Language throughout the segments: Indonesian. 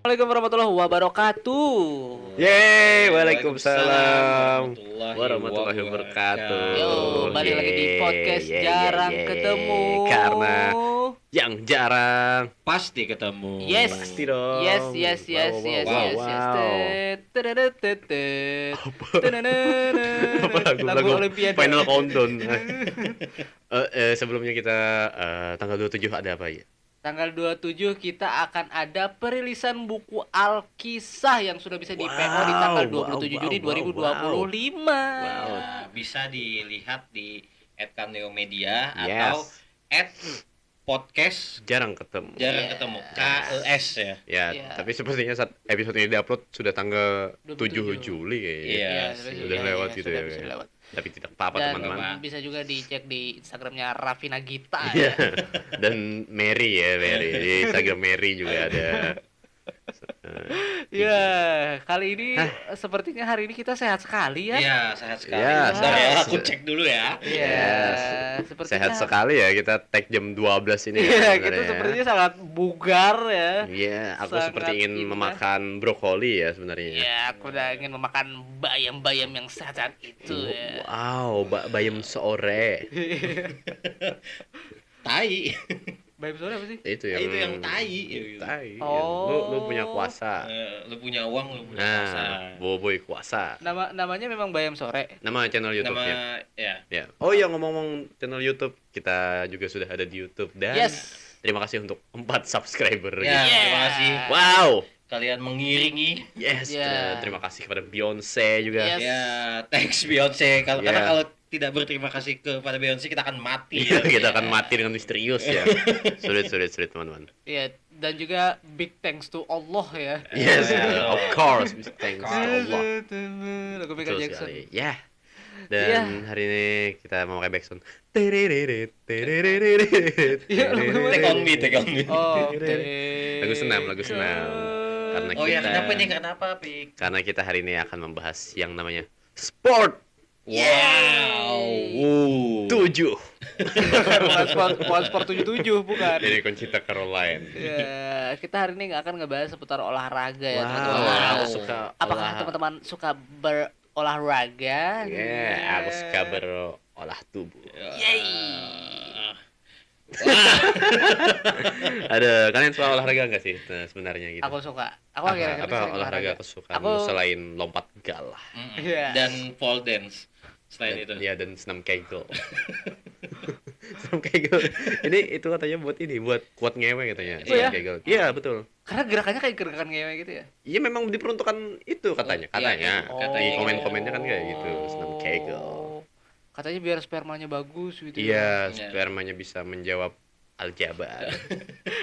Assalamualaikum warahmatullahi wabarakatuh. Yeay, waalaikumsalam warahmatullahi wabarakatuh. Yo, balik lagi di podcast Jarang Ketemu. Karena yang jarang Pasti ketemu. Yes. pasti dong. Yes. Apa lagu Olimpiade. Final Countdown. Sebelumnya kita tanggal 27 ada apa ya? Tanggal 27 kita akan ada perilisan buku Alkisah yang sudah bisa di-PO di tanggal 27 Juni 2025. Bisa dilihat di @kaneo-media Yes. atau @podcast Jarang ketemu. jarang Yes. ketemu. KES ya. Ya, Iya. tapi sepertinya saat episode ini diupload sudah tanggal 7 27 Juli kayaknya. Iya, sudah lewat gitu sudah ya, bisa kayaknya. lewat. Tapi tidak apa-apa Dan teman-teman. bisa juga dicek di Instagramnya Raffi Nagita Iya. ya. Dan Mary di Instagram Mary juga ada. Ya, kali ini sepertinya hari ini kita sehat sekali ya. Iya, sehat sekali. Ya, Bentar ya, sehat. aku cek dulu ya. Iya, Yes. sepertinya Sehat sekali ya, kita tag jam 12 ini ya. Iya, sebenarnya kita ya. sepertinya sangat bugar ya. Iya, aku Sangat seperti ingin indah. memakan brokoli ya sebenarnya. Ya, aku udah ingin memakan bayam-bayam yang sehat itu ya. Wow, bayam sore. Tai. Bayam sore apa sih? Itu Itu yang tai. Tai. Oh. Lu punya kuasa. Lu punya uang, lu punya kuasa. Nah, boboy kuasa. Namanya memang bayam sore. Nama channel YouTube-nya. Nama ya. Ya. Oh iya, ngomong-ngomong channel YouTube, kita juga sudah ada di YouTube dan Yes. terima kasih untuk 4 subscriber. Ya, gitu. terima kasih. Wow. Kalian mengiringi. Yes. Ya. Terima kasih kepada Beyonce juga. Yes. Ya, thanks Beyonce. Karena Ya. kalau tidak berterima kasih kepada Beyonce kita akan mati. ya. Kita akan mati dengan misterius ya. Sulit teman-teman. Iya, dan juga big thanks to Allah ya. Yes, Well. of course. Thanks to Allah. Lagu Michael Betul Jackson. sekali. Ya. Iya. Dan hari ini kita mau pakai backsound. Iya, Take on me, take on me. Oh, Lagu senam. Karena Oh ya, kita- kenapa nih? Kenapa, Pik? Karena kita hari ini akan membahas yang namanya sport. Wow. 7. bukan sport 77 bukan. Dari Conchita Caroline. Ya, kita hari ini nggak akan ngebahas seputar olahraga ya, teman-teman. Wow, Wow. aku suka Apakah teman-teman suka berolahraga? Ya, aku suka berolah tubuh. Yeay. Ada, kalian suka olahraga nggak sih sebenarnya gitu? Aku suka. Aku akhir-akhir ini apa sering olahraga kesukaan Aku- selain lompat galah? Iya. Dan pole dance. Selain itu. Ya, dan senam kegel. Senam kegel. Ini itu katanya buat kuat ngewe katanya. Oh ya? Senam kegel. Iya, betul. Karena gerakannya kayak gerakan ngewe gitu ya. Iya, memang diperuntukkan itu katanya. Katanya. Iya, Di katanya. komen-komennya kan kayak gitu, senam kegel. Katanya biar spermanya bagus gitu. Iya, Iya. spermanya bisa menjawab aljabar.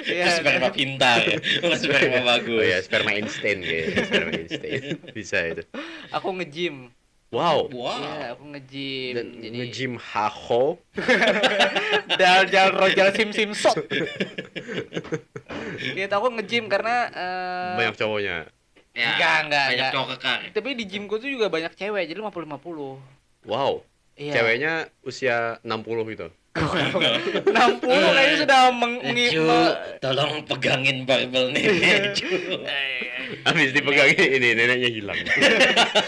Iya. Sperma pintar. Bukan sperma bagus. Oh ya, sperma Einstein kayaknya. Sperma Einstein. Bisa itu. Aku nge-gym. Wow. Wow. Iya, aku nge-gym. Dan Jadi nge-gym haho. dal rojal sim shot. Gitu, aku nge-gym karena Banyak cowoknya. Ya, Enggak. banyak cowok kekar. tapi di gymku tuh juga banyak cewek, jadi 50-50. Wow. Iya. Ceweknya usia 60 gitu. 60 kayaknya sudah Cu, tolong pegangin barbel nih, Cu. Habis dipegangin ini neneknya hilang.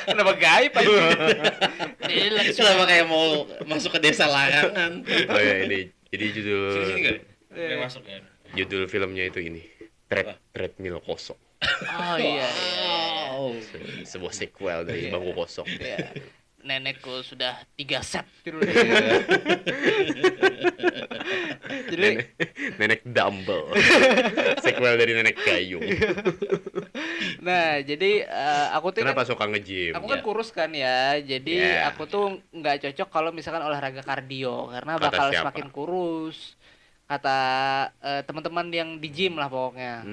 Kenapa gaib aja? Selama kayak mau masuk ke desa larangan. Oh ya, ini jadi Sini enggak? Iya. Mau masuk ya. judul filmnya itu ini. Treadmill kosong. Oh iya. Wow. Sebuah sequel dari bangku kosong. Iya. Nenekku sudah 3 set gitu. Jadi Nenek dumbbell. Sequel dari nenek gayung. nah, jadi aku tuh Kenapa kan suka nge-gym? aku kan kurus kan ya. Jadi Iya. aku tuh nggak cocok kalau misalkan olahraga kardio karena Kata bakal siapa? semakin kurus. Kata teman-teman yang di gym lah pokoknya.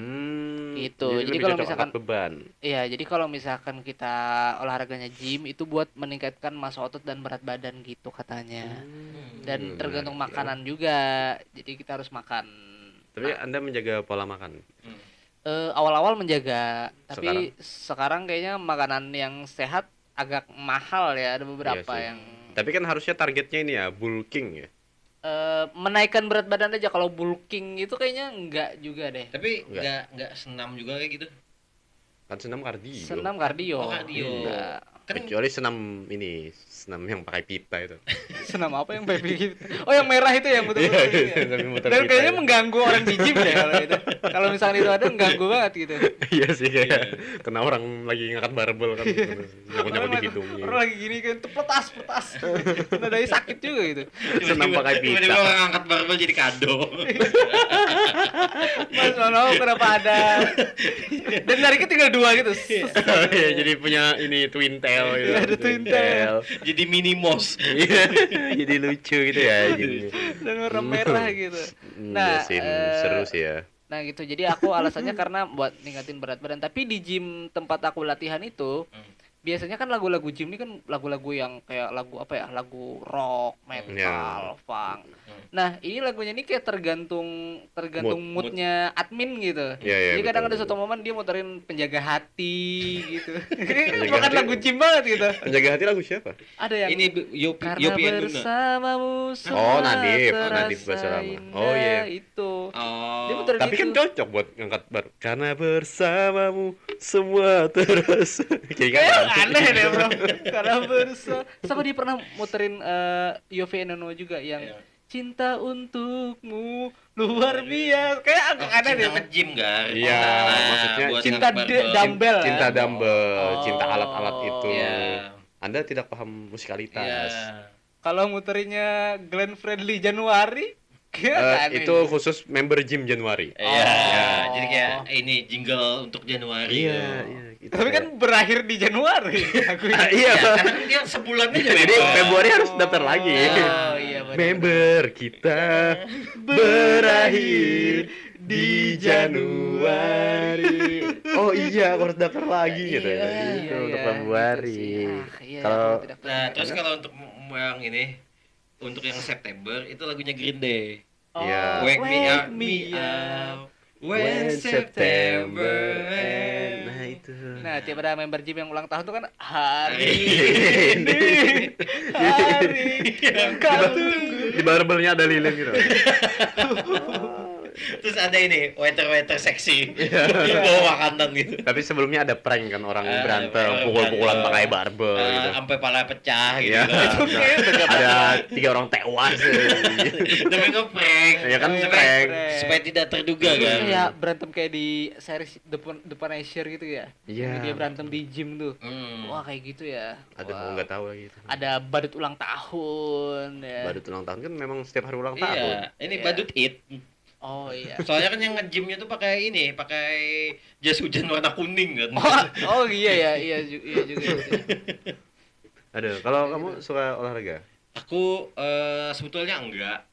Gitu. Jadi lebih kalau cocok misalkan- angkat beban. Iya, jadi kalau misalkan kita olahraganya gym itu buat meningkatkan massa otot dan berat badan gitu katanya. Dan tergantung menarik ya. makanan juga. Jadi kita harus makan. Tapi Anda menjaga pola makan. Awal-awal menjaga, tapi sekarang kayaknya makanan yang sehat agak mahal ya. Ada beberapa Iya sih. yang Tapi kan harusnya targetnya ini ya, bulking ya. menaikkan berat badan aja. Kalau bulking itu kayaknya enggak juga deh. Tapi Enggak. enggak senam juga kayak gitu. Kan senam kardio. Senam kardio. Oh, kardio. Nah, Kan Kecuali senam ini, senam yang pakai pita itu. senam apa yang baby gitu? Oh, yang merah itu yang Iya, betul-betul ini ya? sambil muter Dan pita kayaknya itu. mengganggu orang di gym deh kalau itu. Kalau misalnya itu ada mengganggu banget gitu. Iya sih kayak kena orang lagi ngangkat barbel kan. Nyokot-nyokot di Orang hidungnya. lagi gini kan petas. Nadanya sakit juga gitu. Senam pakai pita. tiba-tiba orang angkat barbel jadi kado. Mas Nono kenapa ada? Dan nariknya tinggal 2 gitu. Iya, jadi punya ini twin tail gitu. Iya, ada twin tail. Jadi mini mouse. Iya, jadi lucu gitu ya jadinya. Dan warna merah gitu. Nah, seru sih ya. Nah gitu, jadi aku alasannya karena buat ningkatin berat badan. Tapi di gym tempat aku latihan itu biasanya kan lagu-lagu gym ini kan lagu-lagu yang kayak lagu apa ya, lagu rock, metal, funk. Nah ini lagunya ini kayak tergantung moodnya admin gitu. Iya, iya, Jadi kadang betul, ada betul. satu momen dia muterin penjaga hati gitu. Ini Penjaga bukan hati? lagu gym banget gitu. Penjaga hati lagu siapa? Ada yang Ini Yopi karena Yopi and Luna. bersamamu semua Oh, Nadif terasa Basalama. indah, Oh, iya. itu. Oh. Dia muterin Tapi kan itu. cocok buat ngangkat bar. Karena bersamamu semua terus. Kayak Kayak kan? aneh deh bro. Karena sama dia pernah muterin Yofi Enono juga yang Iya. cinta untukmu luar biasa. Kayak agak aneh deh. Cinta nge-gym kan? Iya, maksudnya buat cinta ngangkat de- barbel. dumbbell. Cinta kan? dumbbell, Oh. cinta alat-alat itu. Iya. Anda tidak paham musikalitas. Iya. Kalau muterinnya Glenn Fredly Januari kayak aneh. Itu khusus member gym Januari. Iya, Oh. jadi kayak ini jingle untuk Januari. Iya, iya. Gitu. Tapi kan berakhir di Januari lagunya. Iya, Ya, karena kan dia sebulan aja jadi member. Februari harus daftar lagi. Oh iya benar. Member kita berakhir di Januari. Oh iya, aku harus daftar lagi gitu. Iya, Itu iya, untuk iya, Februari. gitu sih. Ah, iya, Kalau tidak Nah, pernah. terus kalau untuk yang ini, untuk yang September itu lagunya Green Day. Oh, Iya. Wake me up, up. when September end. ends. Nah itu. Nah, tiap ada member gym yang ulang tahun tuh kan hari Ini. hari yang kau tunggu. Di barbelnya ada lilin gitu. Terus ada ini waiter seksi Iya. bawa makanan gitu. Tapi sebelumnya ada prank kan orang Ah, berantem, orang pukul-pukulan berantem. pakai barbel gitu. Sampai pala pecah gitu. Iya. Itu kayak udah Ada 3 orang tewas. Tapi ngeprank. Ya kan Oh, prank. Supaya tidak terduga kan. Kayak berantem kayak di series depan Asia gitu ya. Iya. Dia berantem di gym tuh. Hmm. Wah, kayak gitu ya. Ada Wah. mau nggak tahu lagi itu. Ada badut ulang tahun ya. Badut ulang tahun kan memang setiap hari ulang tahun. Iya, ini Iya. badut it. Oh iya. Soalnya kan yang nge-gymnya tuh pakai ini, pakai jas hujan warna kuning kan. Oh iya ya, iya juga. Ada. Kalau kamu suka olahraga? Aku sebetulnya enggak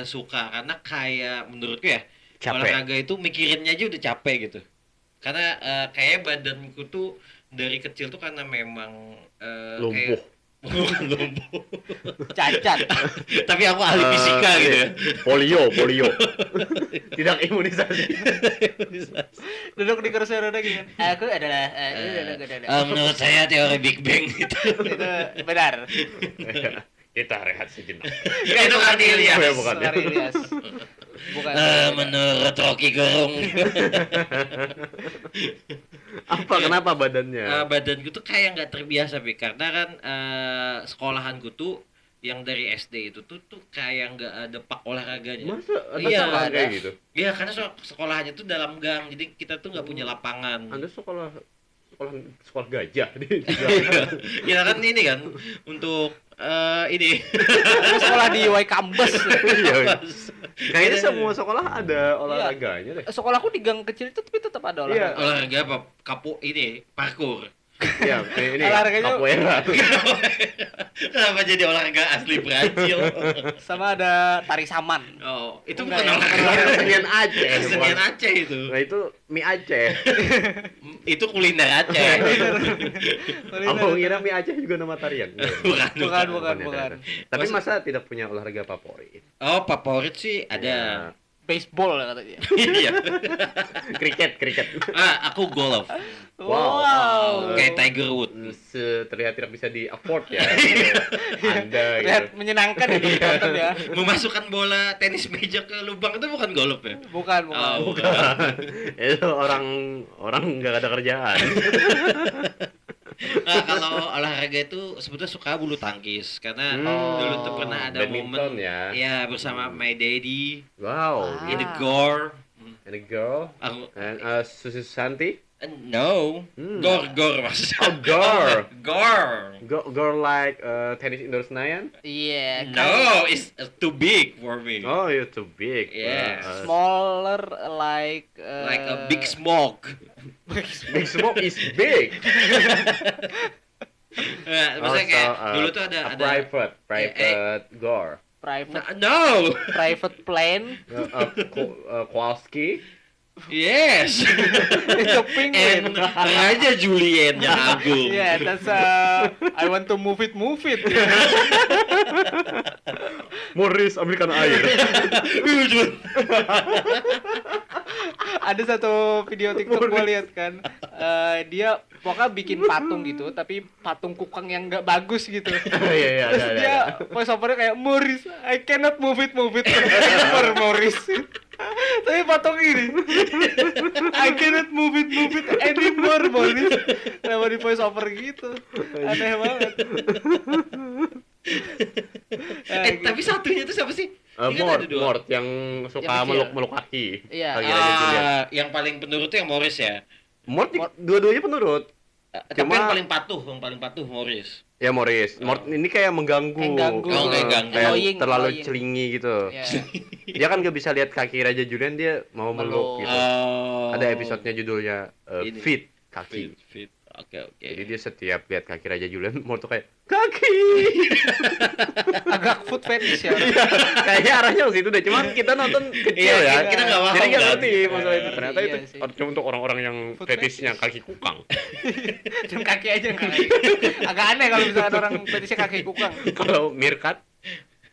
suka karena kayak menurutku ya Capek. olahraga itu mikirinnya aja udah capek gitu. Karena kayak badanku tuh dari kecil tuh karena memang Lumpuh. Bukan lumpuh. Cacat. Tapi aku ahli fisika gitu ya. Polio. Tidak imunisasi. Duduk di kursi roda gini. Aku adalah Menurut saya teori Big Bang itu. itu benar. Kita rehat sejenak. Itu kan Ilyas. Oh, ya, bukan ya. Sorry, Ilyas. Bukan. Menurut Rocky Gerung. Apa kenapa badannya? Badanku tuh kayak nggak terbiasa Bi, karena kan sekolahanku tuh yang dari SD itu tuh kayak nggak ada pak olahraganya. Masa ada Iya, sekolah ada. kayak gitu? Iya, karena sekolahannya tuh dalam gang, jadi kita tuh nggak punya lapangan. Anda sekolah gajah di Ya kan ini kan untuk ini. Aku sekolah di Waikambes. Iya. Kayaknya semua sekolah ada olahraganya deh. Sekolahku di gang kecil itu tapi tetap ada Iya. olahraga. Olahraga apa? Ini parkour. Iya, ini Olahraganya- capoeira. Kenapa jadi olahraga asli Brazil? Sama ada tari saman. Oh, itu Enggak bukan ya. olahraga. Kesenian Aceh. Kesenian Aceh itu. Nah itu mie Aceh. Itu kuliner Aceh. Aku kira mie Aceh juga nama tarian. Bukan. Ya, Tapi masa tidak punya olahraga favorit? Oh, favorit sih ada. baseball katanya. Iya. Kriket. Aku golf. Wow. Kayak Tiger Woods. Terlihat tidak bisa di afford ya. Anda Lihat gitu. menyenangkan ya ditonton ya. Memasukkan bola tenis meja ke lubang itu bukan golf ya? Bukan. Oh, bukan. Itu orang nggak ada kerjaan. Nah, kalau olahraga itu sebetulnya suka bulu tangkis karena dulu tuh pernah ada badminton momen ya. bersama my daddy Wow. in the gore. And a girl. Aku And Susi Santi. no, gor maksudnya. Oh, gore. Gore. Girl like tenis indoor Senayan. Iya. No, it's too big for me. Oh, you're too big. Yes. Smaller like Like a big smoke. Big Smoke is big. Nah, maksudnya kayak dulu tuh ada private gore. private no. private plane. Kowalski. Yes. It's a penguin. And Raja Julien yang agung. Yeah, that's I want to move it. Morris ambilkan air. Ada satu video TikTok gue lihat kan, dia pokoknya bikin patung gitu, tapi patung kukang yang nggak bagus gitu. Iya, Terus ada. dia voice overnya kayak Morris, I cannot move it anymore Morris. Tapi patung ini, I cannot move it anymore Morris. Kenapa di voice over gitu? Aneh banget. Tapi satunya itu siapa sih? Ini kan ada dua. Mort yang suka Yang kecil. meluk kaki. Iya. Kaki Raja Julian. Yang paling penurut itu yang Morris ya. Mort dua-duanya penurut. Tapi Cuma- yang paling patuh Morris. Ya Morris. Mort ini kayak mengganggu. Kayak ganggu. Oh, kayak ganggu. Kayak Annoying, terlalu annoying. celingi gitu. Iya. Dia kan gak bisa lihat kaki Raja Julian, dia mau Meluk. meluk gitu. Ada episodenya judulnya Ini. Feet kaki. Fit. Oke. Jadi dia setiap lihat kaki Raja Julian, Mort tuh kayak kaki. Agak food fetish ya. Kayaknya arahnya ke situ deh. Cuman kita nonton kecil Iya, ya. kita nggak paham Jadi nggak kan. ngerti masalah itu. Ternyata Iya itu sih. cuma untuk orang-orang yang Foot fetishnya kaki kukang. Cuma kaki aja yang kaki. Agak aneh kalau misalkan orang fetishnya kaki kukang. Kalau meerkat,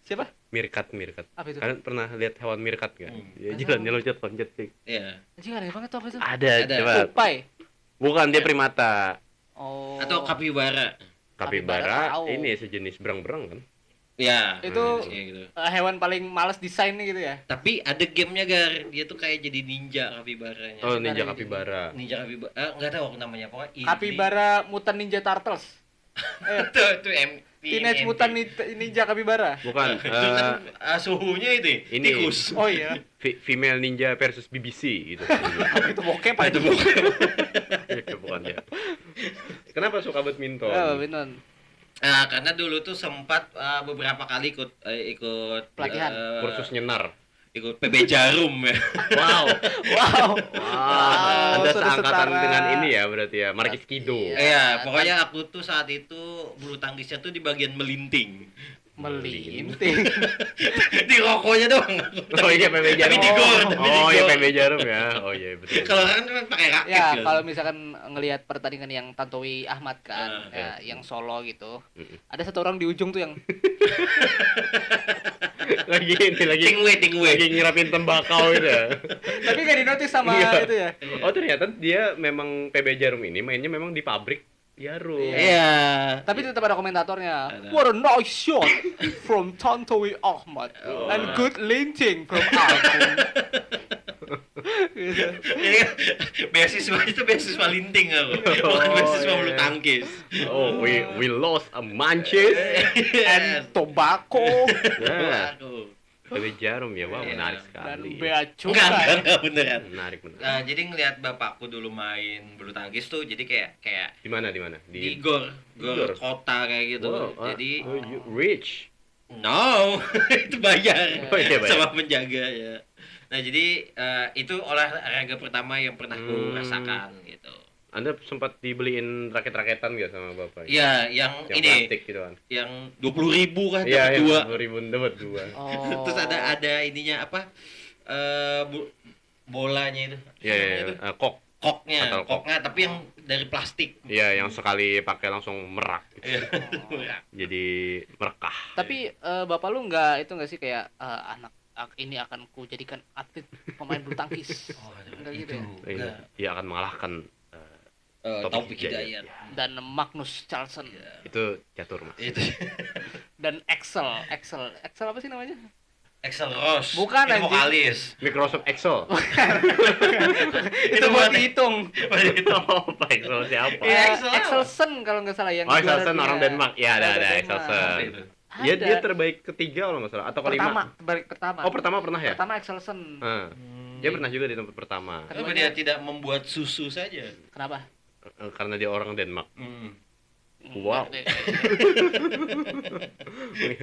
Siapa? meerkat. Apa itu? Kalian pernah lihat hewan meerkat nggak? Ya jalannya loncat sih. Iya. Anjing aneh banget tuh apa itu? Ada, Ada. coba. Tupai. Bukan, dia primata. Oh. Atau kapibara. Kapibara tahu. ini sejenis berang-berang kan? Ya. Itu kayak gitu. hewan paling males desainnya gitu ya. Tapi ada gamenya Gar. Dia tuh kayak jadi ninja kapibaranya. Oh, ninja ini. kapibara. Ninja kapibara. Enggak tahu namanya pokoknya. Kapibara Mutant Ninja Turtles. Itu Teenage Mutant Ninja Kapibara. Bukan. Itu kan suhunya itu. ini. Tikus. Oh iya. Female ninja versus BBC gitu. Itu bokep Apa aja. itu bukan? Itu bukan ya. Kenapa suka badminton? Oh, benar. Nah, karena dulu tuh sempat beberapa kali ikut Pelatihan. Kursus nyenar. ikut PB Jarum ya. Wow. Anda sudah seangkatan setara. dengan ini ya berarti ya, Markis Kido. Iya. Iya, pokoknya aku tuh saat itu bulu tangkisnya tuh di bagian melinting. Melinting. Di rokoknya doang. Oh iya PB Jarum. Tapi di gor, tapi di Oh iya gor. PB Jarum ya. Oh iya betul. Kalau kan cuma pakai raket Ya, kan. kalau misalkan ngelihat pertandingan yang Tantowi Ahmad kan, ya, yang Solo gitu. Ada satu orang di ujung tuh yang lagi tingwe. lagi ngirapin tembakau gitu ya. tapi gak dinotis sama Iya. itu ya. Oh ternyata dia memang PB Jarum ini mainnya memang di pabrik jarum. Iya. Tapi tetap ada komentatornya. Ada. What a nice shot from Tantowi Ahmad and good linting from Agung. Gitu. Iya, beasiswa itu beasiswa linting aku. Bukan beasiswa bulu tangkis. Oh, we lost a Manchester. And tobacco Nah, Aku. PB Jarum ya, wah Iya. menarik dan sekali. bea cukai. Enggak beneran. Menarik. Jadi ngelihat bapakku dulu main bulu tangkis tuh jadi kayak Di mana? di gor Gor. kota kayak gitu. Wow, Jadi you rich. no, itu bayar Oh, iya, bayar. sama penjaga ya. Nah jadi itu olahraga pertama yang pernah ku rasakan gitu. Anda sempat dibeliin raket-raketan nggak sama bapak? Iya, yang Yang ini, plastik gitu kan? yang 20.000 kan Iya, dapat dua. 20.000 dapat dua. Oh. Terus ada ininya apa? Bolanya itu. Iya, iya, Itu. iya. Kok. Koknya, Atau kok. koknya tapi yang dari plastik. Iya, yang sekali pakai langsung merak. Gitu. Iya. Jadi merekah. Tapi bapak lu nggak itu nggak sih kayak anak ini akan ku jadikan atlet pemain bulu tangkis. Oh, Enggak gitu ya. Enggak. Dia akan mengalahkan Taufik Hidayat. Dan Magnus Carlsen Itu catur, Mas. Itu dan Excel apa sih namanya? Axel Rose. Bukan, itu anjing. vokalis. Microsoft Excel. Itu buat dihitung. Oh, Pak Excel siapa? Iya, Excel. Excelsen kalau nggak salah yang Oh, juara Excelsen dunia. orang Denmark. Ya, ada Denmark. Excelsen. Apa itu? Ya, Ada. dia terbaik ketiga kalau nggak salah atau kelima. Pertama. Oh, pertama pernah ya? Pertama Excelsen. Dia pernah juga di tempat pertama. Kenapa dia tidak membuat susu saja? Kenapa? Karena dia orang Denmark. Wow. Enggak deh.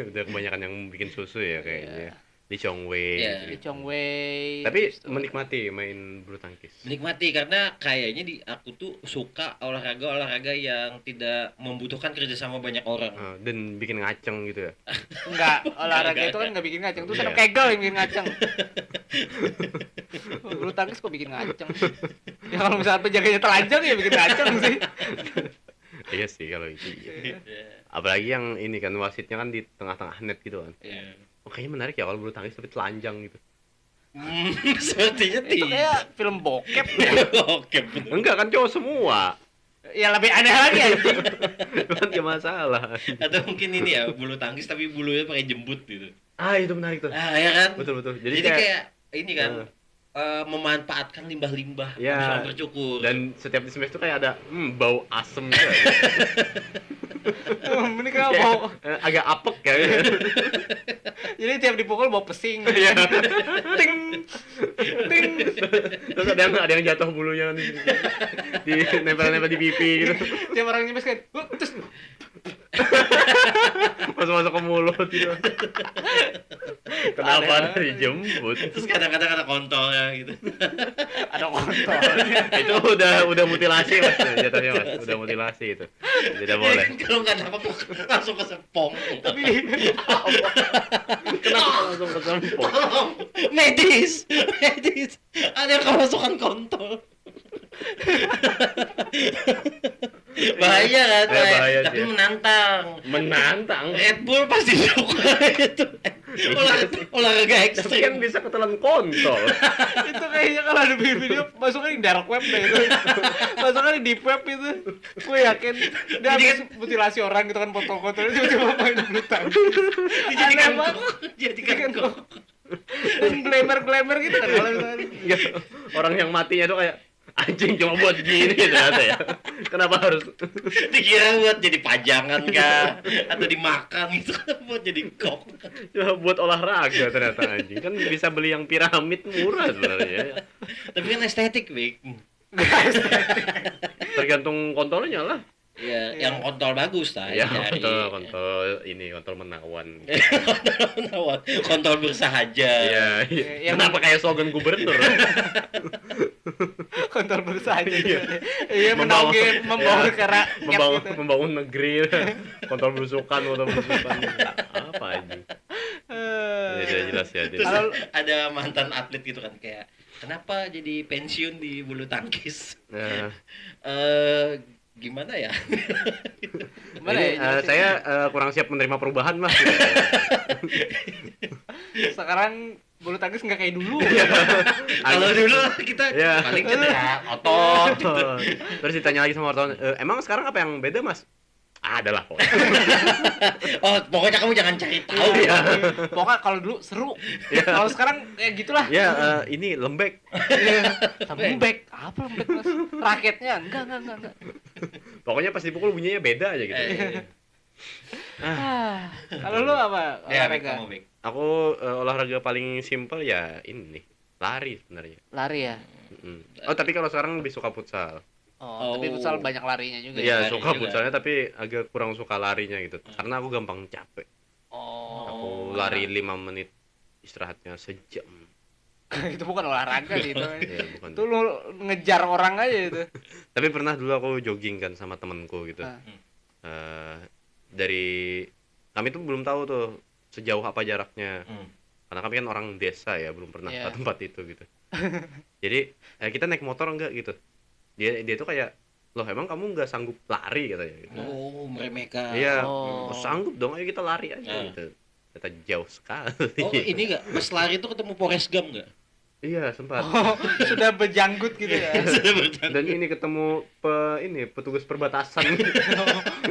Udah kebanyakan yang bikin susu ya kayaknya. Di Chongwei. Iya. Di Chongwei. Tapi gitu. menikmati main bulu tangkis. Menikmati karena kayaknya aku tuh suka olahraga yang tidak membutuhkan kerjasama banyak orang. Dan bikin ngaceng gitu ya. Enggak, olahraga itu kan nggak bikin ngaceng. Itu senam Iya. kegel yang bikin ngaceng. Bulu tangkis kok bikin ngaceng. Ya kalau misalnya penjaganya telanjang ya bikin ngaceng sih. Iya sih kalau itu. Iya. Apalagi yang ini kan wasitnya kan di tengah-tengah net gitu kan. Iya. Oh, kayaknya menarik ya kalau bulu tangkis tapi telanjang gitu. Sepertinya Itu tidak. kayak film bokep ya. Oke, bener. Enggak kan cowok semua. Ya lebih aneh lagi anjing. Kan gak masalah. Atau mungkin ini ya bulu tangkis tapi bulunya pakai jembut gitu. Itu menarik tuh. Ya kan? Betul. Jadi kayak ini kan memanfaatkan limbah-limbah Ya, bisa bercukur. dan setiap di smash tuh kayak ada bau asem gitu. Ini kenapa bau? Agak apek ya. Jadi tiap dipukul bau pesing. Iya. Ting. Ting. Terus ada yang jatuh bulunya di nempel-nempel di pipi gitu. Tiap orang nyebes kan. Terus Masuk ke mulut gitu. Kenapa Aneh dari jembut? Terus kadang-kadang ada kontolnya gitu. ada kontol. Itu udah mutilasi Mas, jatuhnya Mas. Udah mutilasi itu. Tidak boleh. Jadi kalau nggak dapat langsung ke sepong. Tapi Kenapa langsung ke sempok? Tolong, medis. Ada yang kemasukan kontol. Bahaya kan? Bahaya Tapi sih. menantang. Red Bull pasti suka itu. Olahraga Tapi kan ekstrim. bisa ketelan kontol. itu kayaknya kalau ada video masuknya di dark web deh itu. Masuknya di deep web itu. Gue yakin dia Jadi habis mutilasi orang gitu kan foto-fotonya tiba-tiba main bulu tangkis. Dijadikan Aneh banget. jadikan kok. Dan glamour gitu kan kalau misalnya. Enggak, orang yang matinya tuh kayak anjing cuma buat gini ternyata ya. Kenapa harus Dikira buat jadi pajangan kah? Atau dimakan gitu kan buat jadi kok. cuma buat olahraga ternyata anjing. Kan bisa beli yang piramid murah sebenarnya. Tapi kan estetik, Bik. Tergantung kontolnya lah. Ya, yang kontol bagus lah. Ya, dicari. kontol menawan. Kontol kontol bersahaja. Iya. yang- Kenapa kayak slogan gubernur? Kontol berusaha aja. Iya. Iya Membawa- membawa ya, ke rakyat gitu. membangun negeri. Kontol belusukan. Apa anjing? Ya, sudah jelas ya. Terus Kalau- ada mantan atlet gitu kan kayak kenapa jadi pensiun di bulu tangkis? Nah, Gimana ya? Gimana ini, ya? saya kurang siap menerima perubahan mas. Sekarang bulu tangkis nggak kayak dulu. Kalau dulu kita Iya. paling cedera otot. Terus ditanya lagi sama wartawan, emang sekarang apa yang beda mas? Adalah kok. Oh, pokoknya kamu jangan cari tahu Iya. ya. Pokoknya kalau dulu seru. Kalau sekarang ya gitulah. Ya ini lembek. Lembek. Apa lembek mas? Raketnya enggak. Pokoknya pas dipukul bunyinya beda aja gitu. Kalau lu apa Ya, Bik, olahraga? kamu, Bik. Aku olahraga paling simpel ya ini nih, lari sebenarnya. Lari ya. Oh tapi kalau sekarang lebih suka futsal. Oh, tapi Oh. futsal banyak larinya juga. Iya lari suka juga. futsalnya tapi agak kurang suka larinya gitu. Karena aku gampang capek. Oh. Aku lari 5 menit, istirahatnya sejam. Itu bukan olahraga sih itu. Ya, bukan. Itu lu ngejar orang aja itu. Tapi pernah dulu aku jogging kan sama temenku gitu. Ah. Dari kami tuh belum tahu tuh sejauh apa jaraknya. Karena kami kan orang desa ya, belum pernah Iya. ke tempat itu gitu. Jadi kita naik motor enggak gitu. Dia tuh kayak, loh emang kamu nggak sanggup lari katanya gitu. Oh, meremehkan. Iya, Oh. sanggup dong, ayo kita lari aja Ah. gitu. Ternyata jauh sekali. Oh, ini enggak pas lari itu ketemu Forrest Gump enggak? Iya, sempat. Oh, sudah berjanggut gitu ya. Sudah berjalan. Dan ini ketemu petugas perbatasan.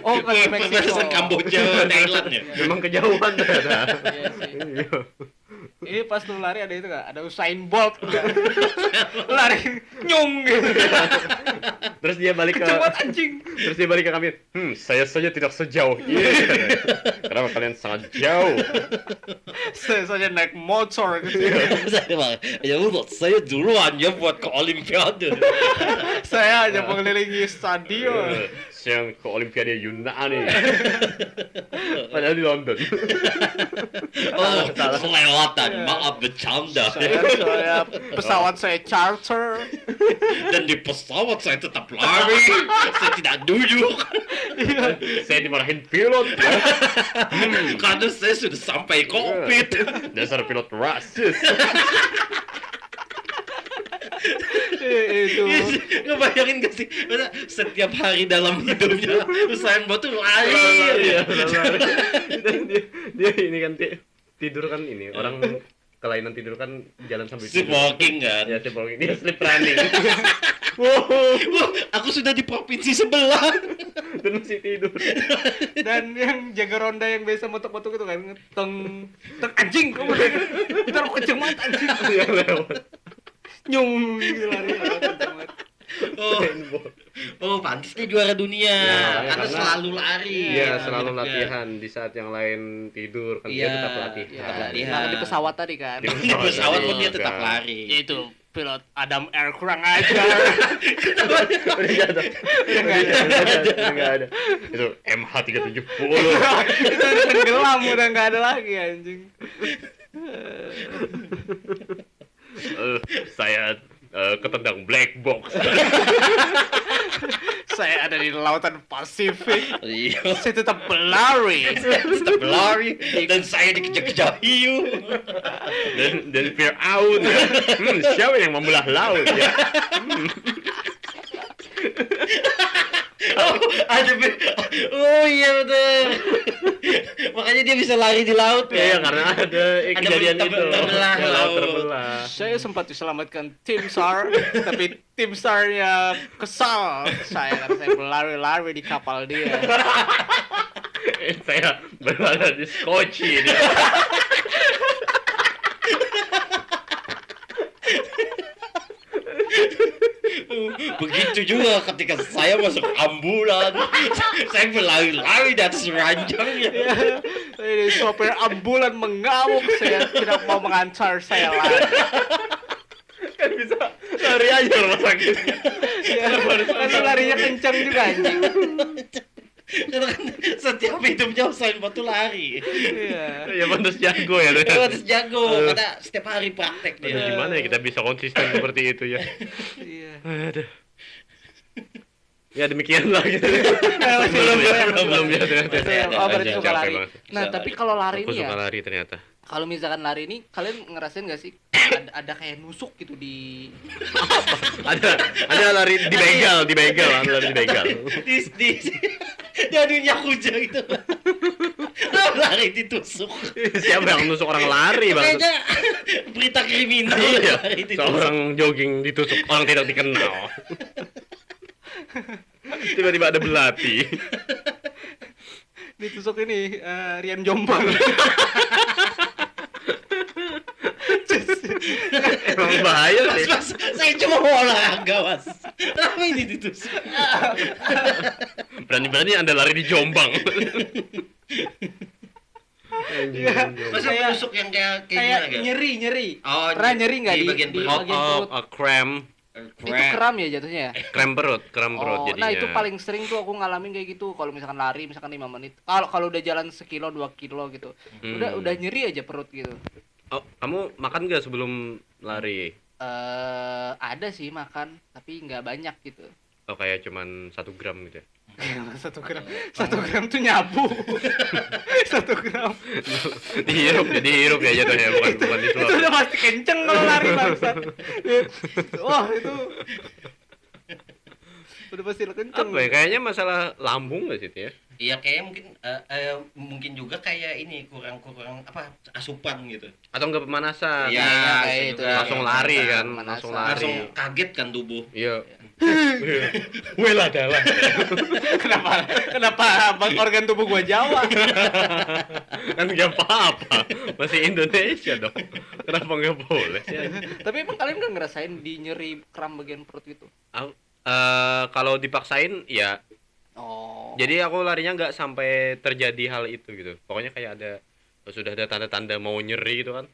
Oh, ke Meksiko. Perbatasan Kamboja, Thailand ya. Memang kejauhan ternyata. Iya sih. Iya. Ini pas lu lari ada itu nggak? Ada Usain Bolt nggak? Lari nyung gitu. Terus dia balik ke Cepat anjing. Terus dia balik ke kami. Saya saja tidak sejauh ini. Kenapa kalian sangat jauh? Saya saja naik motor gitu. Saya bilang, ya udah saya duluan ya buat ke Olimpiade. Saya hanya mengelilingi stadion. Saya ke Olimpiade Yunani. Padahal di London. Oh, kelewatan, maaf bercanda. Saya pesawat saya charter. Dan di pesawat saya tetap lari, saya tidak duduk. Saya dimarahin pilot. Karena saya sudah sampai kokpit. Dasar pilot rasis. Itu Ngebayangin gak sih? Masa setiap hari dalam hidupnya Usain Bolt tuh lari. Iya, lari. Dan dia ini kan tidur kan ini orang kelainan tidur kan jalan sambil tidur. Sleepwalking kan? Ya, sleepwalking. Dia sleep running. Wah, aku sudah di provinsi sebelah. Dan masih tidur. dan yang jaga ronda yang biasa motok-motok itu kan teng anjing kamu ntar aku kenceng banget anjing Dia lewat. nyung gitu lari kenceng banget. Oh, oh pantas dia juara dunia. Ya, karena selalu lari. Iya, selalu hidupnya. latihan di saat yang lain tidur kan dia Iya, tetap latihan. Ya, Tetap latihan. nah, di pesawat tadi kan Di Di pesawat pun dia juga. tetap lari. ya itu pilot Adam Air kurang ajar. Udah jatuh. Udah nggak ada. Itu MH370. Itu udah tenggelam udah nggak ada lagi anjing. Saya ketendang black box. Saya ada di lautan Pasifik. Iya. Saya tetap berlari. Tetap lari dan saya dikejar-kejar hiu. dan Fir'aun. Siapa yang membelah laut ya? Oh, oh iya betul. Makanya dia bisa lari di laut Iya, ya. karena ada kejadian itu. terbelah Ya, laut laut. terbelah. Saya sempat diselamatkan tim SAR, tapi tim SAR-nya kesal saya karena saya berlari-lari di kapal dia. Saya berada di Skoci dia. Begitu juga ketika saya masuk ambulan, saya berlari-lari di atas ranjangnya. Ini sopir ambulan mengamuk, saya tidak mau mengantar saya lari. Kan bisa lari aja rumah sakitnya. Ya, kan larinya kencang juga anjing. Karena kan setiap hidupnya Usain Bolt tuh lari. Iya. Ya pantas jago ya. Dia harus jago, karena setiap hari praktek Aduh, dia. gimana ya kita bisa konsisten seperti itu ya? Iya. Aduh. Ya demikian lah gitu. Belum Belum ya ternyata. Oh, berarti Capek suka lari. banget. Nah, tapi kalau lari Aku ini ya, suka lari ternyata. kalau misalkan lari ini kalian ngerasain gak sih ada kayak nusuk gitu di Ada lari di begal, ada lari di begal. di jadi nyakuja gitu. Lari ditusuk. Siapa yang nusuk orang lari bang? Kayaknya berita kriminal. Iya, Lari ditusuk. seorang jogging ditusuk orang tidak dikenal. Tiba-tiba ada belati. ditusuk ini Rian Jombang. Emang bahaya sih. Mas, saya cuma mau olahraga mas. Kenapa ini ditusuk? Berani-berani Anda lari di Jombang. Masa Kayak- menusuk yang kayak Kayak gimana, nyeri. Oh, Pernah nyeri nggak di di bagian di perut. bagian perut? Kram Itu kram ya jatuhnya ya? kram perut Oh, jadinya. nah itu paling sering tuh aku ngalamin kayak gitu kalau misalkan lari misalkan 5 menit. Kalau udah jalan sekilo 2 kilo gitu. Udah nyeri aja perut gitu. Oh, kamu makan nggak sebelum lari? Ada sih makan, tapi nggak banyak gitu. Oh, kayak cuman 1 gram gitu ya? 1 gram. 1 gram tuh nyabu. 1 gram. dihirup ya jatuhnya, bukan Itu disuap. udah pasti kenceng kalau lari bangsat. Wah, itu udah pasti kenceng. Apa ya? Kayaknya masalah lambung nggak sih itu ya? Iya kayaknya mungkin juga kayak ini kurang apa asupan gitu. Atau enggak pemanasan. Iya, kayak bisa itu juga. Langsung lari kan, Pemanasan. langsung Langsung lari. kaget kan tubuh. Iya. Wela dalah. Kenapa organ tubuh gua Jawa? Kan enggak apa-apa. Masih Indonesia dong. Kenapa enggak boleh sih? Tapi emang kalian nggak ngerasain di nyeri kram bagian perut gitu? Kalau dipaksain ya. Oh. Jadi aku larinya nggak sampai terjadi hal itu gitu. Pokoknya kayak sudah ada tanda-tanda mau nyeri gitu kan.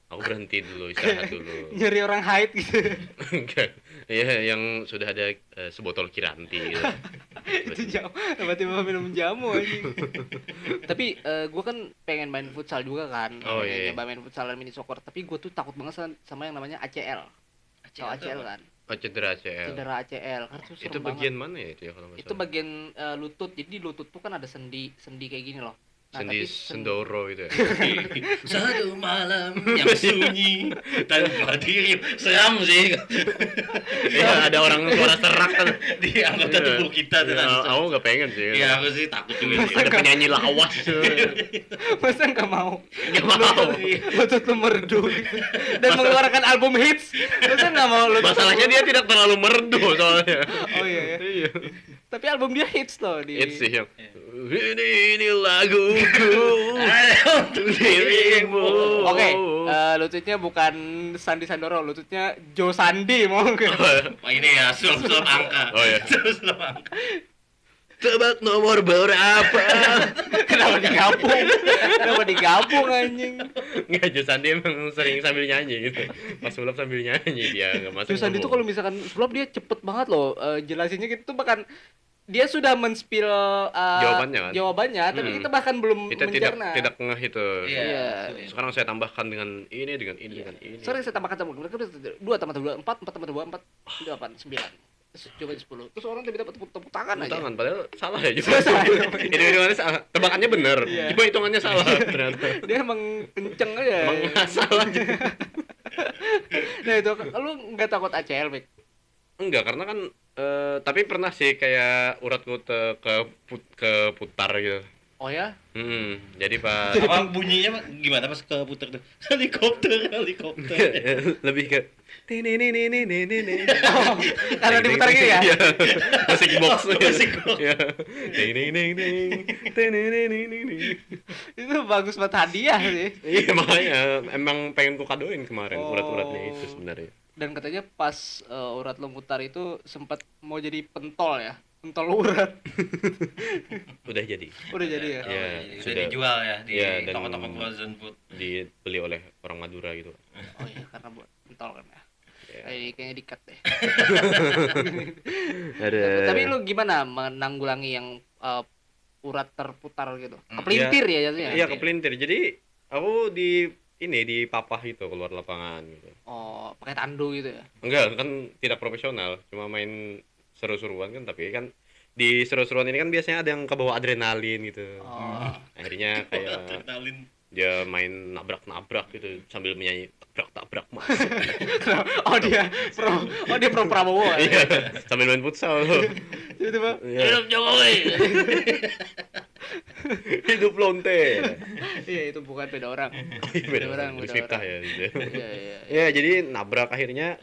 Aku berhenti dulu, istirahat dulu. nyeri orang haid gitu. Enggak. Ya yang sudah ada sebotol Kiranti gitu. Itu jamu, tiba-tiba minum jamu anjing. Tapi gua kan pengen main futsal juga kan. Oh, Pengen iya. nyoba main futsal dan mini soccer, tapi gua tuh takut banget sama yang namanya ACL. Tahu ACL kan? Oh, cedera ACL. Cedera ACL kan tuh serem Itu banget. bagian mana ya itu ya kalau nggak Itu salah? bagian lutut. Jadi di lutut tuh kan ada sendi kayak gini loh. Nah, Sendi tapi Sendoro itu ya. Satu malam yang sunyi tanpa diri, seram sih Iya, ada orang suara serak kan. di anggota tubuh kita tuh Ya, kan. aku nggak pengen sih. Iya, aku sih takut juga sih. Ada penyanyi lawas. masa nggak mau? Nggak mau. Lutut lu merdu dan mengeluarkan album hits. Masa nggak mau lutut? Masalahnya dia tidak terlalu merdu soalnya. Oh iya ya. Iya. Tapi album dia hits loh di. It's sih yang ini laguku untuk dirimu. Oke, lututnya bukan Sandi Sandoro, lututnya Joe Sandi mau nggak? Wah, ini ya sulap angka. Oh, iya. Sulap angka. Tebak nomor berapa? Kenapa digabung? Kenapa digabung anjing? Nggak, Jusandi emang sering sambil nyanyi gitu. Pas sulap sambil nyanyi dia nggak masuk. Joe Sandi tuh kalau misalkan sulap dia cepet banget loh jelasinnya gitu, bahkan dia sudah men-spill Jawabannya kan? tapi kita bahkan belum kita mencerna. tidak ngeh itu. Iya. Sekarang saya tambahkan dengan ini dengan ini dengan ini. Sorry saya tambahkan sama mereka 2 tambah 2 4, 4 tambah 2 4 8 9. Terus coba 10. Terus orang tiba-tiba tepuk tangan aja. Tangan padahal salah ya juga. Salah. Hitungannya salah. Tebakannya benar. Iya. Cuma hitungannya salah ternyata. Dia emang kenceng aja. Emang ngasal aja. Nah itu lu nggak takut ACL, Bek? Enggak, karena kan tapi pernah sih kayak uratku keputar gitu. Oh ya? Jadi pas Apa bunyinya gimana pas keputar tuh? Helikopter. lebih ke Oh, karena diputar gitu ya? Iya. Musik box. Musik box. Iya. Itu bagus buat hadiah sih. Iya, makanya emang pengen ku kadoin kemarin Oh. urat-uratnya itu sebenarnya. Dan katanya pas urat lo mutar itu sempat mau jadi pentol ya? Pentol urat. Udah jadi. Udah jadi ya? Iya, Sudah sudah. dijual ya di Iya, dan toko-toko frozen food. Dibeli oleh orang Madura gitu. Oh iya, karena buat pentol kan ya. Iya. Kayaknya di-cut deh. Ada. Tapi lu gimana menanggulangi yang urat terputar gitu? Hmm, Kepelintir ya jatuhnya? Iya, kepelintir. Jadi aku dipapah gitu keluar lapangan gitu. Oh, pakai tandu gitu ya? Enggak, kan tidak profesional, cuma main seru-seruan kan, tapi kan di seru-seruan ini kan biasanya ada yang kebawa adrenalin gitu. Oh. Akhirnya kayak Adrenalin. dia main nabrak-nabrak gitu sambil menyanyi tabrak-tabrak mas. dia pro Prabowo ya? Iya, sambil main futsal. Itu Pak. Iya. Hidup Jokowi. Hidup lonte. Iya, itu bukan beda orang. Beda orang, Gus beda Miftah orang. ya gitu. Iya, iya. Ya, jadi nabrak akhirnya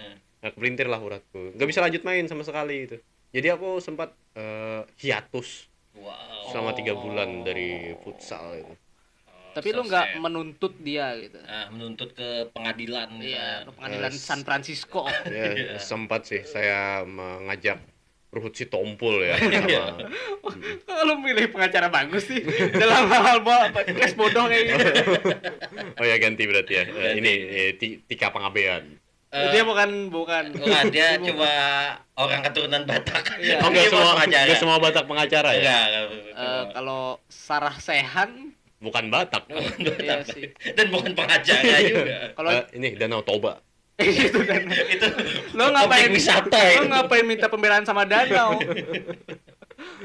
kepelintir lah uratku. Nggak bisa lanjut main sama sekali itu. Jadi aku sempat hiatus Wow. selama 3 bulan dari futsal itu. Tapi lu nggak menuntut dia gitu? Menuntut ke pengadilan. Iya, ke misalnya. pengadilan San Francisco. Ya, sempat sih saya mengajak Ruhut Sitompul ya sama Kalau milih pengacara bagus sih dalam hal podcast bodoh kayak gitu. Oh ya, ganti berarti ya. Ini Tika Pangabean. Dia bukan Enggak, dia cuma orang keturunan Batak. Iya. Oh, Dia bukan pengacara. nggak semua Batak pengacara ya? Enggak. kalau Sarah Sehan Bukan Batak. iya sih. Dan bukan pengacara juga. Kalau Ini Danau Toba. itu kan Itu lo ngapain objek wisata lo itu. ngapain minta pembelaan sama danau?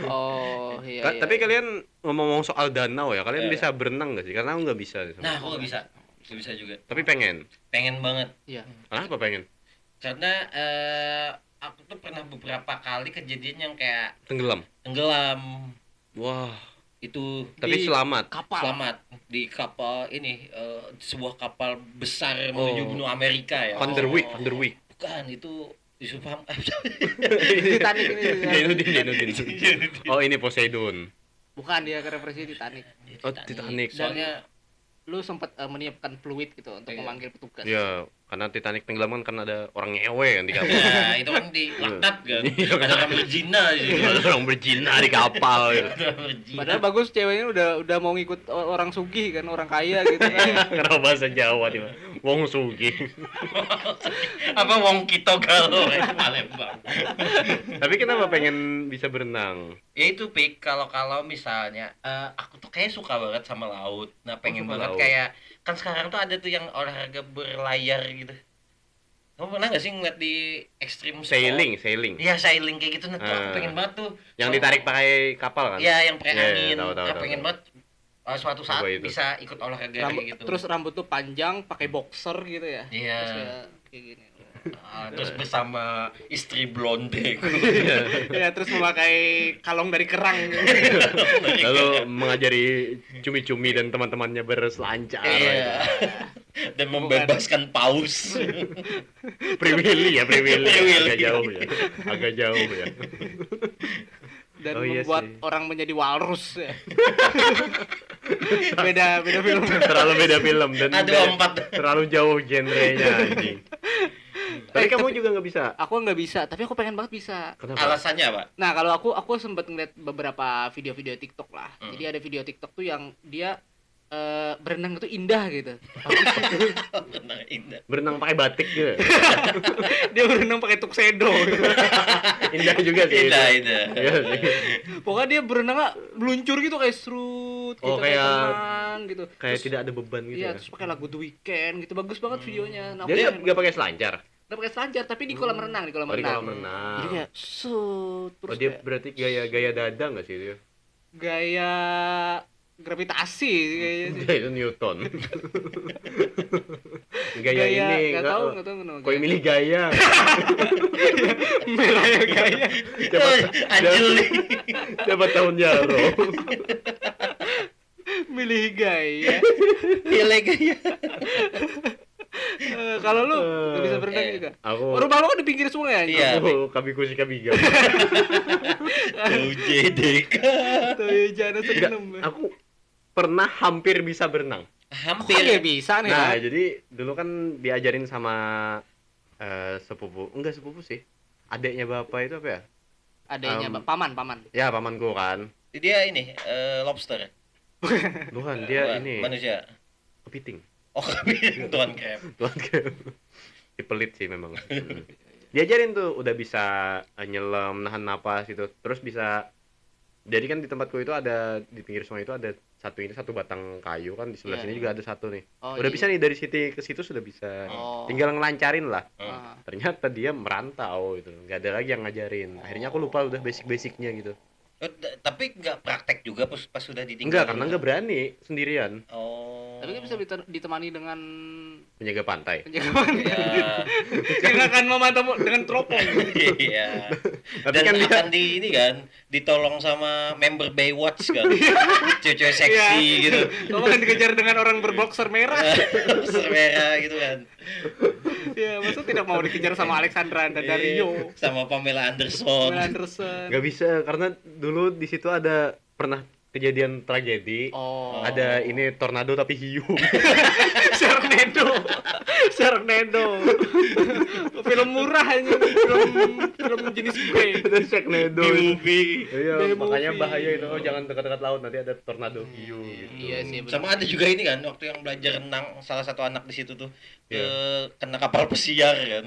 Oh iya, iya. Tapi kalian ngomong soal danau ya, kalian bisa berenang nggak sih? Karena aku nggak bisa. Nah, aku nggak bisa. Nggak bisa juga. Tapi pengen. Pengen banget. iya. Kenapa pengen? Karena aku tuh pernah beberapa kali kejadian yang kayak Tenggelam. tenggelam. Wah, itu Tapi di selamat. Kapal. selamat di kapal ini sebuah kapal besar menuju benua Amerika ya. Van der Wijk, Van der Wijk. Bukan itu Yusuf Hamka. Titanic ini. Denudin. Oh, ini Poseidon. Bukan, dia ke referensi Titanic. Oh, Titanic. Soalnya Lu sempat menyiapkan fluid gitu untuk memanggil petugas. Ya, karena Titanic tenggelam kan ada orang ngewe kan di kapal. ya, itu kan di laknat kan. Ada orang berzina di situ. Ada orang berzina di kapal gitu. Ada orang berzina. Padahal bagus ceweknya udah mau ngikut orang sugih kan, orang kaya gitu kan. Kenapa bahasa Jawa dia? Wong Sugih. Apa wong kita galau itu Palembang. Tapi kenapa pengen bisa berenang? Ya itu Pik, kalau misalnya aku tuh kayak suka banget sama laut. Nah, pengen suka banget laut. kayak kan sekarang tuh ada tuh yang olahraga berlayar gitu. Kamu pernah gak sih ngeliat di Extreme Sport? Sailing. Iya, sailing kayak gitu. Nah, tuh aku pengen banget tuh. Yang ditarik pakai kapal kan? Iya, yang pakai Iya, angin. tahu, Aku pengen banget suatu saat Apa itu? bisa ikut olahraga kayak gitu. Terus rambut tuh panjang, pakai boxer gitu ya. Iya. Terus kayak gini. Terus bersama istri blonde. Ya, terus memakai kalong dari kerang. Lalu mengajari cumi-cumi dan teman-temannya berselancar. Iya. Dan membebaskan paus. Priwili. Free Willy. Agak jauh ya. Dan Oh, iya membuat sih. orang menjadi walrus ya. beda film. Terlalu beda film dan Ada lompat. terlalu jauh genrenya anjing. Tapi kamu juga nggak bisa. Aku nggak bisa, tapi aku pengen banget bisa. Kenapa? Alasannya apa? Nah, kalau aku sempat ngeliat beberapa video-video TikTok lah. Jadi ada video TikTok tuh yang dia berenang itu indah gitu. Benar indah. Berenang pakai batik gitu. Dia berenang pakai tuxedo gitu. Indah juga sih. Indah. Iya sih. Pokoknya dia berenang meluncur gitu kayak serut gitu, Oh, kayak kayak- tenang gitu. Kayak Terus- tidak ada beban gitu Iya, ya. terus pakai lagu The Weeknd gitu. Bagus banget videonya. Nah, Dia aku nggak pakai selancar. nggak pakai selancar, tapi di kolam renang, di kolam Oh, di renang. kolam renang. Jadi kayak sut, terus Oh, dia kayak berarti gaya dada nggak sih dia? gaya gravitasi kayaknya sih. Dia itu Newton. Gaya ini nggak tahu kenapa. Kok yang milih gaya? Gaya gaya. Anjeli. Siapa tahun Jaro? Milih gaya. Pilih gaya. Kalau lu nggak bisa berenang juga. Aku Rumah lu kan di pinggir sungai anjing. Iya. Kabiku si kabiga. UJDK. Tuh ya, jangan Enggak, seneng. aku pernah hampir bisa berenang. Hampir nggak bisa nih. Nah, Nah, jadi dulu kan diajarin sama sepupu. Enggak sepupu sih. Adeknya bapak itu apa ya? adanya paman. Ya, pamanku kan. Dia ini lobster. Bukan, dia ini Manusia. kepiting. Oh, Tuan Crab. Tuan dipelit sih memang. Diajarin tuh udah bisa nyelam, nahan napas gitu. Terus bisa, jadi kan di tempatku itu ada, di pinggir sungai itu ada satu batang kayu kan, di sebelah Iya. sini juga ada satu nih. Oh, Udah iya. bisa nih dari situ ke situ sudah bisa. Oh. Tinggal ngelancarin lah. Ah. Ternyata dia merantau gitu. Nggak ada lagi yang ngajarin. Akhirnya aku lupa udah basic-basicnya gitu. Tapi nggak praktek juga pas sudah ditinggal. Enggak, karena nggak berani sendirian. Oh. Tapi kan bisa ditemani dengan Penjaga pantai. penjaga pantai. Ya. Yang akan memantau dengan teropong. Iya. Tapi Dan kan dia akan di ini kan ditolong sama member Baywatch kan. Cewek-cewek seksi Iya. gitu. Kamu kan dikejar dengan orang berboxer merah. Merah gitu kan. Ya, maksud tidak mau dikejar sama Alexandra Daddario, Sama Pamela Anderson. Pamela Anderson. nggak bisa karena dulu di situ ada pernah kejadian tragedi. Oh. Ada ini tornado tapi hiu. Sharknado. Film murah aja, film jenis B. Ada Sharknado. Movie. Iya, B-movie. makanya bahaya itu. Oh, jangan dekat-dekat laut, nanti ada tornado hiu gitu. Iya sih. bener. Sama ada juga ini kan waktu yang belajar renang salah satu anak di situ tuh Iya. kena kapal pesiar kan.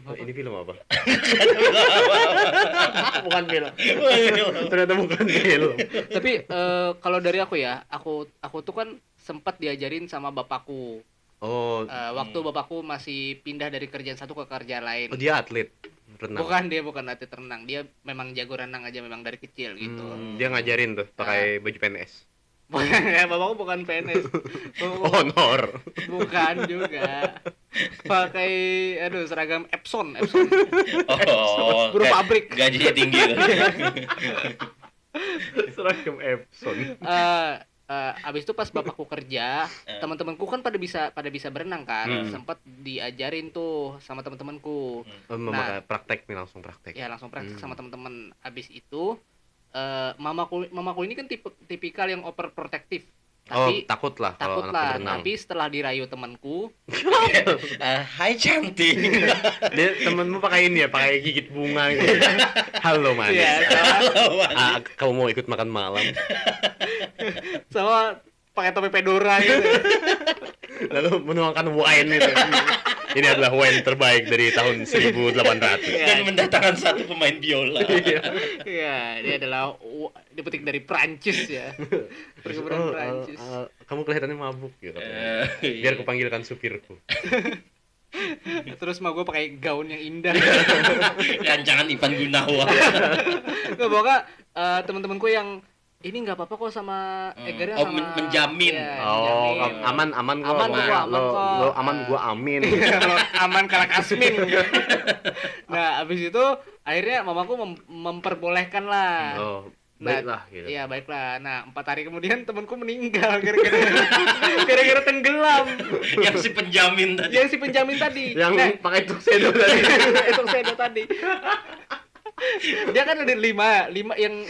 Oh, ini film apa? Bukan film. Ternyata bukan film. Tapi kalau dari aku ya, aku tuh kan sempat diajarin sama bapakku. Oh, Waktu bapakku masih pindah dari kerjaan satu ke kerjaan lain. oh dia atlet renang. Bukan atlet renang. Dia memang jago renang aja memang dari kecil gitu. Dia ngajarin tuh pakai baju PNS. Ya, bapakku bukan PNS. Bapakku Honor. bukan juga. Pakai seragam Epson. Oh, Buruh pabrik. gajinya tinggi tuh. Seragam Epson. Abis itu pas bapakku kerja, teman-temanku kan pada bisa berenang kan, sempat diajarin tuh sama teman-temanku. Praktek nih, langsung praktek. Ya langsung praktek sama teman-teman. Abis itu mamaku ini kan tipikal yang overprotective. Tapi takut lah kalau takut anakku lah. berenang. Tapi setelah dirayu temanku, Hai cantik. Dia temenmu pakai ini ya, pakai gigit bunga gitu. Halo manis. ya Kamu mau ikut makan malam? sama pakai topi fedora gitu. Lalu menuangkan wine gitu. Ini adalah wine terbaik dari tahun 1800. Dan mendatangkan satu pemain biola. Iya, dia adalah dipetik dari Prancis ya. Perkebunan Prancis. Kamu kelihatannya mabuk gitu. Biar kupanggilkan supirku. Terus mau gue pakai gaun yang indah. Rancangan Ivan Gunawan. Nggak, pokoknya teman-temanku yang ini nggak apa-apa kok sama Egarnya sama menjamin. Ya, aman kok. Aman kok, aman kok. Lo aman, gua amin. Lo aman kalak Asmin. Nah, abis itu akhirnya mamaku memperbolehkan lah. Baiklah gitu. Iya, baiklah. Nah, 4 hari kemudian temanku meninggal gara-gara tenggelam. Yang si penjamin tadi. Yang pakai tuxedo tadi. Tuxedo tadi. Dia kan ada 5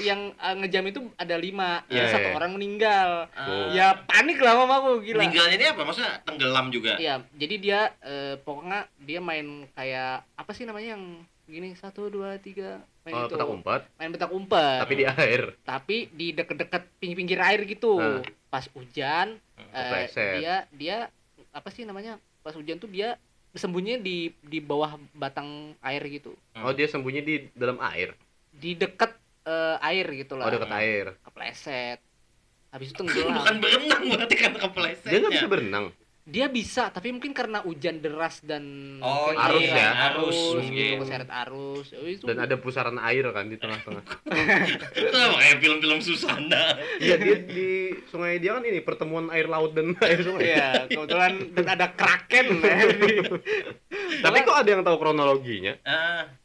yang ngejam itu ada 5. Satu orang meninggal. Ya panik lah mamaku, gila. Meninggalnya dia apa? Maksudnya tenggelam juga? Iya, jadi dia pokoknya dia main kayak apa sih namanya yang gini 1 2 3 main itu. Petak umpet. Main petak umpet. Tapi di air. Tapi di deket-deket pinggir air gitu. Pas hujan dia apa sih namanya? Pas hujan tuh dia sembunyinya di bawah batang air gitu. Dia sembunyi di dalam air. Di dekat air gitu lah. Dekat air. Kepleset. Habis itu tenggelam. Bukan berenang berarti kan keplesetnya. Dia nggak bisa berenang. Dia bisa, tapi mungkin karena hujan deras dan arus ya. Arus gitu, mungkin. keseret arus. Itu. Dan ada pusaran air kan di tengah-tengah. Sama kayak film-film Susana. Iya, dia di sungai dia kan ini pertemuan air laut dan air sungai. Iya, kebetulan dan ada kraken. Tapi kok ada yang tahu kronologinya?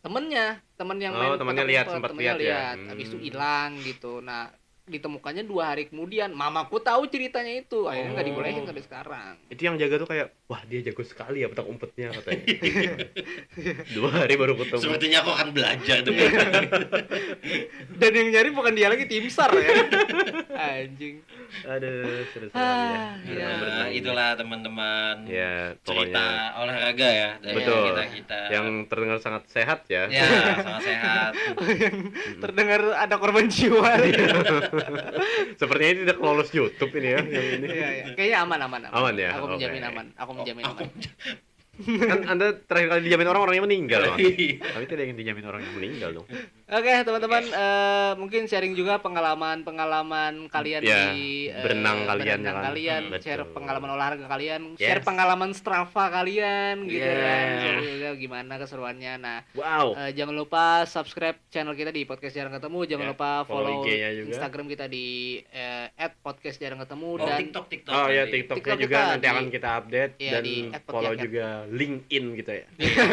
Temen yang temannya sempat lihat ya. Habis itu hilang gitu. Nah, ditemukannya 2 hari kemudian. Mamaku tahu ceritanya itu, akhirnya nggak dibolehin sampai sekarang. Itu yang jaga tuh kayak, wah dia jago sekali ya petak umpetnya katanya. 2 hari baru ketemu. Sepertinya aku akan belajar tuh. Dan yang nyari bukan dia lagi, tim SAR ya. Anjing. Aduh, seru-seru Ya, itulah teman-teman. Ya, cerita olahraga ya dari betul. kita. Yang terdengar sangat sehat ya. Ya, sangat sehat. Yang terdengar ada korban jiwa. Sepertinya ini tidak lolos YouTube ini ya, yang ini. Iya. Kayaknya aman. Aman ya? Aku menjamin aman. Aku menjamin aman. Kan Anda terakhir kali dijamin orangnya meninggal, Mas. Tapi tidak ingin dijamin orang yang meninggal dong. Oke, teman-teman, mungkin sharing juga pengalaman kalian Ya, di berenang kalian ya kan. kalian, share Betul. pengalaman olahraga kalian, Yes. share pengalaman Strava kalian gitu kan. Yeah. Share juga gimana keseruannya. Nah, Wow. jangan lupa subscribe channel kita di Podcast Jarang Ketemu, jangan Ya, lupa follow follow IG-nya juga. Instagram kita di @podcastjarangketemu Oh, dan TikTok. Oh ya, nanti. TikToknya TikTok juga kita nanti akan kita update Iya, dan di follow @podcast. juga LinkedIn gitu ya.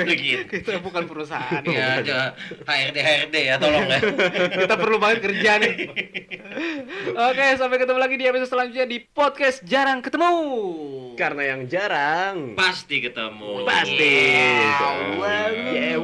Begini. kita bukan perusahaan Ya, ya. HRD ya, tolong ya. Kita perlu banget kerja nih. Oke, sampai ketemu lagi di episode selanjutnya di Podcast Jarang Ketemu. Karena yang jarang Pasti ketemu. pasti. Wow. Yeah.